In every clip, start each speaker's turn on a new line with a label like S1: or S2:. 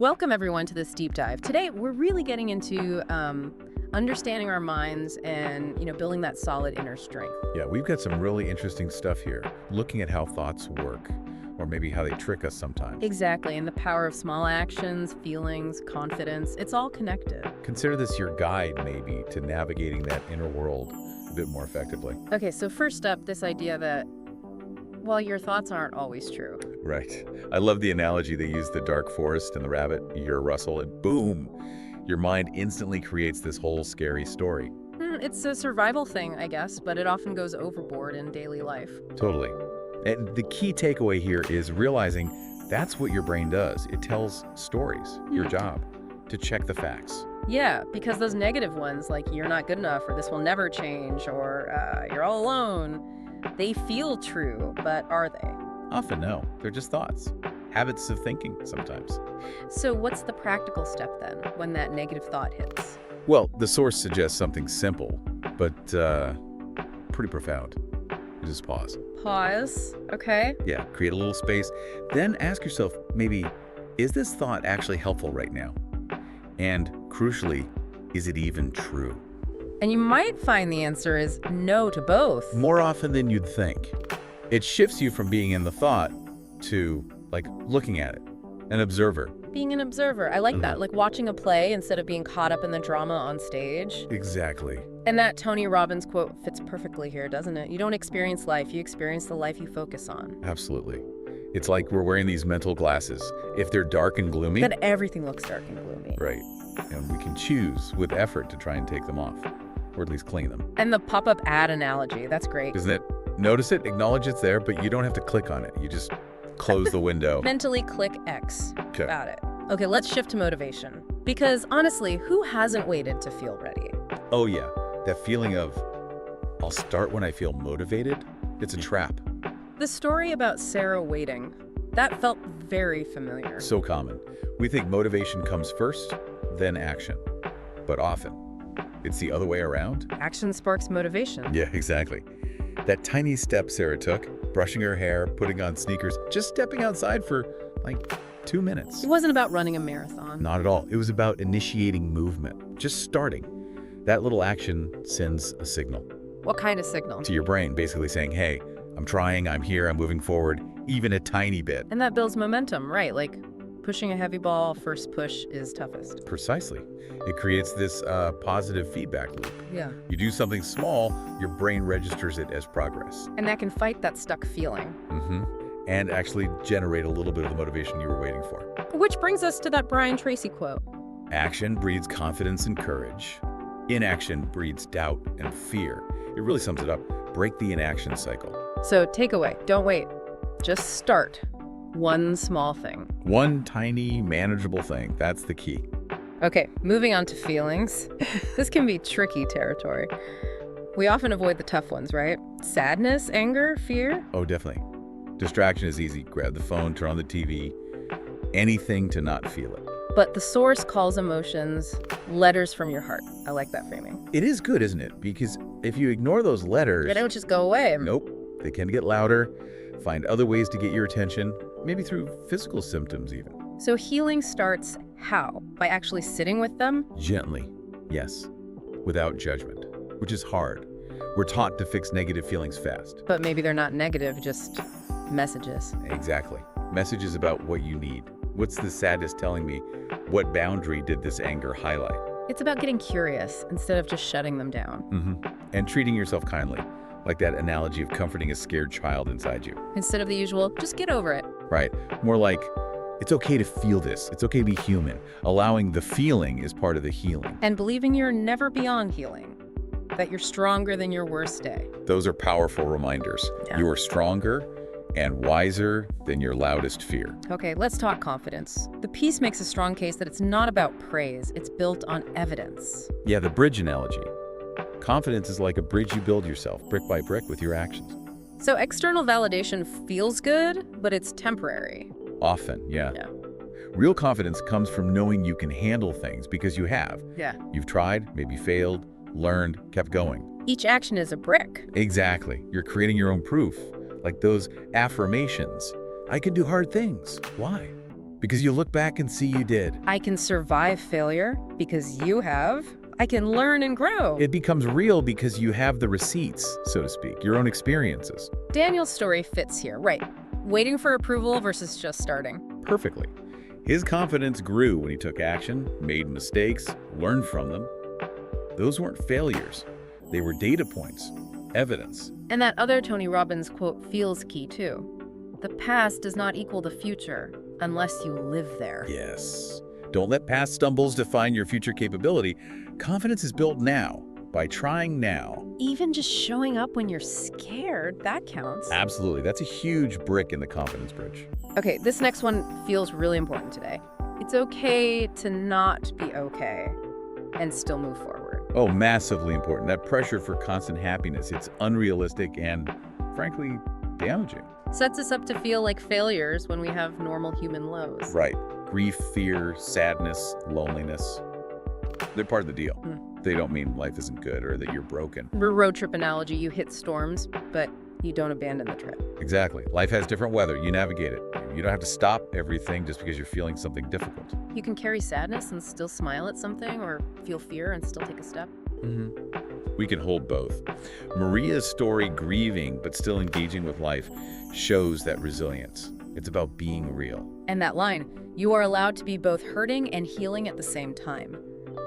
S1: Welcome, everyone, to this deep dive. Today, we're really getting into understanding our minds and, building that solid inner strength.
S2: Yeah, we've got some really interesting stuff here, looking at how thoughts work, or maybe how they trick us sometimes.
S1: Exactly, and the power of small actions, feelings, confidence, it's all connected.
S2: Consider this your guide, maybe, to navigating that inner world a bit more effectively.
S1: Okay, so first up, this idea that, well, your thoughts aren't always true.
S2: Right. I love the analogy they use, the dark forest and the rabbit. You hear a rustle and boom, your mind instantly creates this whole scary story.
S1: It's a survival thing, I guess, but it often goes overboard in daily life.
S2: Totally. And the key takeaway here is realizing that's what your brain does. It tells stories, your job, to check the facts.
S1: Yeah, because those negative ones, like you're not good enough, or this will never change, or you're all alone, they feel true, but are they?
S2: Often no, they're just thoughts, habits of thinking sometimes.
S1: So what's the practical step then, when that negative thought hits?
S2: Well, the source suggests something simple, but pretty profound. You just pause.
S1: Pause, okay?
S2: Yeah, create a little space. Then ask yourself, maybe, is this thought actually helpful right now? And crucially, is it even true?
S1: And you might find the answer is no to both.
S2: More often than you'd think. It shifts you from being in the thought to, looking at it, an observer.
S1: Being an observer, I like that, like watching a play instead of being caught up in the drama on stage.
S2: Exactly.
S1: And that Tony Robbins quote fits perfectly here, doesn't it? You don't experience life, you experience the life you focus on.
S2: Absolutely. It's like we're wearing these mental glasses. If they're dark and gloomy,
S1: Then everything looks dark and gloomy.
S2: right, and we can choose with effort to try and take them off, or at least clean them.
S1: And the pop-up ad analogy, that's great.
S2: Isn't it? Notice it, acknowledge it's there, but you don't have to click on it. You just close the window.
S1: Mentally click X.
S2: Okay.
S1: Got it. Okay, let's shift to motivation. Because honestly, who hasn't waited to feel ready?
S2: Oh yeah, that feeling of, I'll start when I feel motivated, it's a trap.
S1: The story about Sarah waiting, that felt very familiar.
S2: So common. We think motivation comes first, then action. But often, it's the other way around.
S1: Action sparks motivation.
S2: Yeah, exactly. That tiny step Sarah took, brushing her hair, putting on sneakers, just stepping outside for 2 minutes.
S1: It wasn't about running a marathon.
S2: Not at all. It was about initiating movement, just starting. That little action sends a signal
S1: What kind of signal?
S2: to your brain, basically saying, hey, I'm trying, I'm here, I'm moving forward, even a tiny bit.
S1: And that builds momentum, right? Like pushing a heavy ball, first push is toughest.
S2: Precisely. It creates this positive feedback loop.
S1: Yeah.
S2: You do something small, your brain registers it as progress.
S1: And that can fight that stuck feeling.
S2: And actually generate a little bit of the motivation you were waiting for.
S1: Which brings us to that Brian Tracy quote.
S2: Action breeds confidence and courage. Inaction breeds doubt and fear. It really sums it up. Break the inaction cycle.
S1: So takeaway, don't wait. Just start. One small thing.
S2: One tiny, manageable thing. That's the key.
S1: Okay, moving on to feelings. This can be tricky territory. We often avoid the tough ones, right? Sadness, anger, fear.
S2: Oh, definitely. Distraction is easy. Grab the phone, turn on the TV. Anything to not feel it.
S1: But the source calls emotions letters from your heart. I like that framing.
S2: It is good, isn't it? Because if you ignore those letters,
S1: They don't just go away.
S2: nope, they can get louder. Find other ways to get your attention, maybe through physical symptoms even.
S1: So healing starts how? By actually sitting with them?
S2: Gently, yes, without judgment, which is hard. We're taught to fix negative feelings fast.
S1: But maybe they're not negative, just messages.
S2: Exactly. Messages about what you need. What's the sadness telling me? What boundary did this anger highlight?
S1: It's about getting curious instead of just shutting them down.
S2: And treating yourself kindly, like that analogy of comforting a scared child inside you.
S1: Instead of the usual, just get over it.
S2: Right. More like, it's okay to feel this. It's okay to be human. Allowing the feeling is part of the healing.
S1: And believing you're never beyond healing. That you're stronger than your worst day.
S2: Those are powerful reminders.
S1: Yeah.
S2: You are stronger and wiser than your loudest fear.
S1: Okay, let's talk confidence. The piece makes a strong case that it's not about praise, it's built on evidence.
S2: Yeah, the bridge analogy. Confidence is like a bridge you build yourself, brick by brick, with your actions.
S1: So external validation feels good, but it's temporary.
S2: Often, yeah.
S1: Yeah.
S2: Real confidence comes from knowing you can handle things because you have.
S1: Yeah.
S2: You've tried, maybe failed, learned, kept going.
S1: Each action is a brick.
S2: Exactly. You're creating your own proof. Like those affirmations. I can do hard things. Why? because you look back and see you did.
S1: I can survive failure because you have. I can learn and grow.
S2: It becomes real because you have the receipts, so to speak, your own experiences.
S1: Daniel's story fits here, right? Waiting for approval versus just starting.
S2: Perfectly. His confidence grew when he took action, made mistakes, learned from them. Those weren't failures. They were data points, evidence.
S1: And that other Tony Robbins quote feels key too. The past does not equal the future unless you live there.
S2: Yes. Don't let past stumbles define your future capability. Confidence is built now, by trying now.
S1: Even just showing up when you're scared, that counts.
S2: Absolutely. That's a huge brick in the confidence bridge.
S1: Okay, this next one feels really important today. It's okay to not be okay and still move forward.
S2: Oh, massively important. That pressure for constant happiness, it's unrealistic and, frankly, damaging.
S1: Sets us up to feel like failures when we have normal human lows.
S2: Right. Grief, fear, sadness, loneliness. They're part of the deal. They don't mean life isn't good or that you're broken.
S1: Road trip analogy, you hit storms, but you don't abandon the trip.
S2: Exactly. Life has different weather. You navigate it. You don't have to stop everything just because you're feeling something difficult.
S1: You can carry sadness and still smile at something, or feel fear and still take a step.
S2: We can hold both. Maria's story, grieving but still engaging with life, shows that resilience. It's about being real.
S1: And that line, you are allowed to be both hurting and healing at the same time.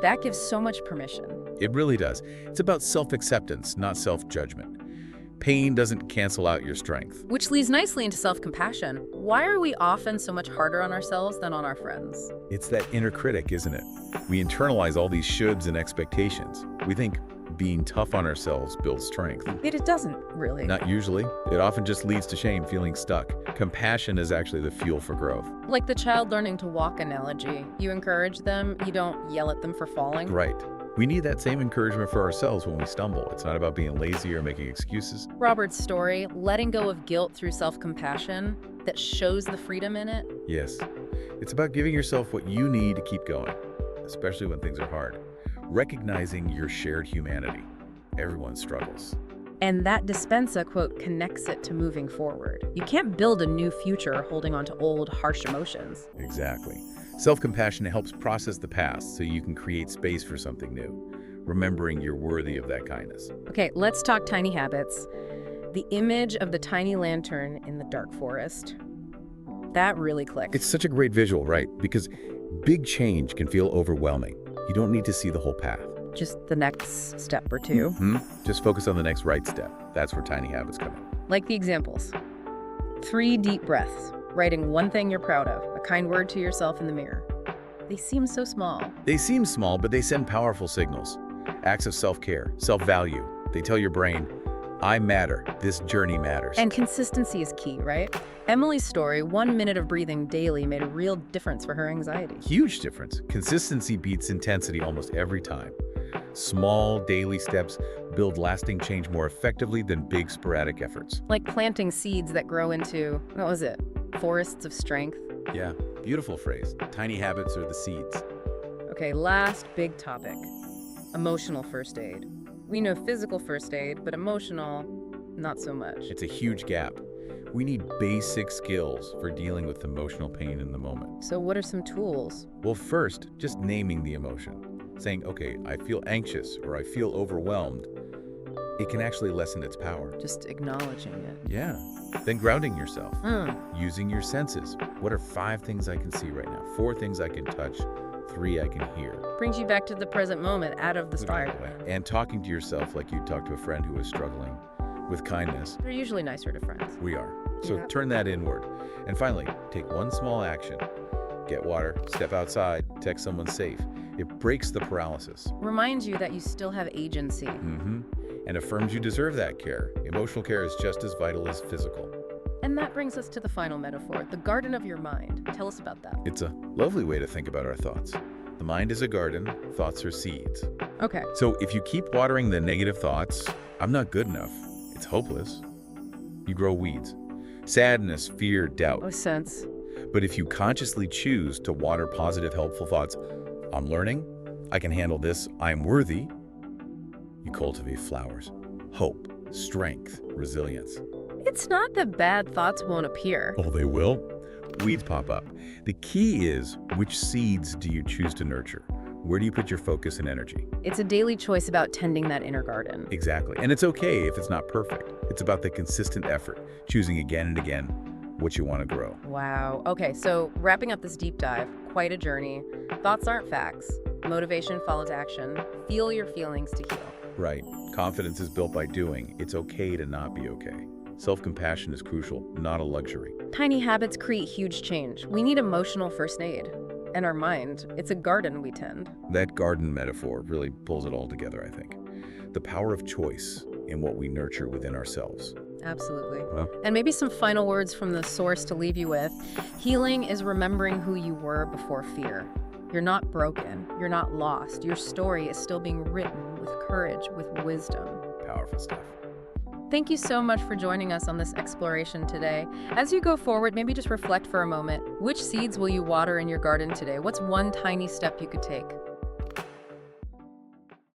S1: That gives so much permission.
S2: It really does. It's about self-acceptance, not self-judgment. Pain doesn't cancel out your strength.
S1: Which leads nicely into self-compassion. Why are we often so much harder on ourselves than on our friends?
S2: It's that inner critic, isn't it? We internalize all these shoulds and expectations. We think being tough on ourselves builds strength.
S1: But it doesn't, really.
S2: Not usually. It often just leads to shame, feeling stuck. Compassion is actually the fuel for growth.
S1: Like the child learning to walk analogy. You encourage them, you don't yell at them for falling.
S2: Right. We need that same encouragement for ourselves when we stumble. It's not about being lazy or making excuses.
S1: Robert's story, letting go of guilt through self-compassion, that shows the freedom in it.
S2: Yes. It's about giving yourself what you need to keep going, especially when things are hard. Recognizing your shared humanity. Everyone struggles.
S1: And that Dispenza quote connects it to moving forward. You can't build a new future holding on to old, harsh emotions.
S2: Exactly. Self-compassion helps process the past so you can create space for something new, remembering you're worthy of that kindness.
S1: Okay, let's talk tiny habits. The image of the tiny lantern in the dark forest. That really clicked.
S2: It's such a great visual, right? Because big change can feel overwhelming. You don't need to see the whole path.
S1: Just the next step or two.
S2: Just focus on the next right step. That's where tiny habits come in.
S1: Like the examples. 3 deep breaths. Writing one thing you're proud of. A kind word to yourself in the mirror. They seem so small.
S2: They seem small, but they send powerful signals. Acts of self-care, self-value. They tell your brain, I matter. This journey matters.
S1: And consistency is key, right? Emily's story, 1 minute of breathing daily, made a real difference for her anxiety.
S2: Huge difference. Consistency beats intensity almost every time. Small daily steps build lasting change more effectively than big sporadic efforts.
S1: Like planting seeds that grow into, what was it? Forests of strength.
S2: Yeah, beautiful phrase. Tiny habits are the seeds.
S1: Okay, last big topic. Emotional first aid. We know physical first aid, but emotional, not so much.
S2: It's a huge gap. We need basic skills for dealing with emotional pain in the moment.
S1: So what are some tools?
S2: Well, first, just naming the emotion. Saying, okay, I feel anxious or I feel overwhelmed. It can actually lessen its power.
S1: Just acknowledging it.
S2: Yeah. Then grounding yourself. Using your senses. What are 5 things I can see right now? 4 things I can touch. 3 I can hear.
S1: Brings you back to the present moment, out of the stride.
S2: And talking to yourself like you'd talk to a friend who is struggling with kindness.
S1: They're usually nicer to friends.
S2: We are. So
S1: Yeah.
S2: turn that inward. And finally, take one small action. Get water, step outside, text someone safe. It breaks the paralysis.
S1: Reminds you that you still have agency.
S2: And affirms you deserve that care. Emotional care is just as vital as physical.
S1: And that brings us to the final metaphor, the garden of your mind. Tell us about that.
S2: It's a lovely way to think about our thoughts. The mind is a garden, thoughts are seeds.
S1: Okay.
S2: So if you keep watering the negative thoughts, I'm not good enough, it's hopeless, you grow weeds. Sadness, fear, doubt.
S1: Oh, sense.
S2: But if you consciously choose to water positive, helpful thoughts, I'm learning, I can handle this, I'm worthy, you cultivate flowers, hope, strength, resilience.
S1: It's not that bad thoughts won't appear.
S2: Oh, they will. Weeds pop up. The key is, which seeds do you choose to nurture? Where do you put your focus and energy?
S1: It's a daily choice about tending that inner garden.
S2: Exactly. And it's okay if it's not perfect. It's about the consistent effort, choosing again and again what you want to grow.
S1: Wow. Okay, so wrapping up this deep dive, quite a journey. Thoughts aren't facts. Motivation follows action. Feel your feelings to heal.
S2: Right. Confidence is built by doing. It's okay to not be okay. Self-compassion is crucial, not a luxury.
S1: Tiny habits create huge change. We need emotional first aid. And our mind, it's a garden we tend.
S2: That garden metaphor really pulls it all together, I think. The power of choice in what we nurture within ourselves.
S1: Absolutely.
S2: Well,
S1: And maybe some final words from the source to leave you with. Healing is remembering who you were before fear. You're not broken. You're not lost. Your story is still being written with courage, with wisdom.
S2: powerful stuff.
S1: Thank you so much for joining us on this exploration today. As you go forward, maybe just reflect for a moment. Which seeds will you water in your garden today? What's one tiny step you could take?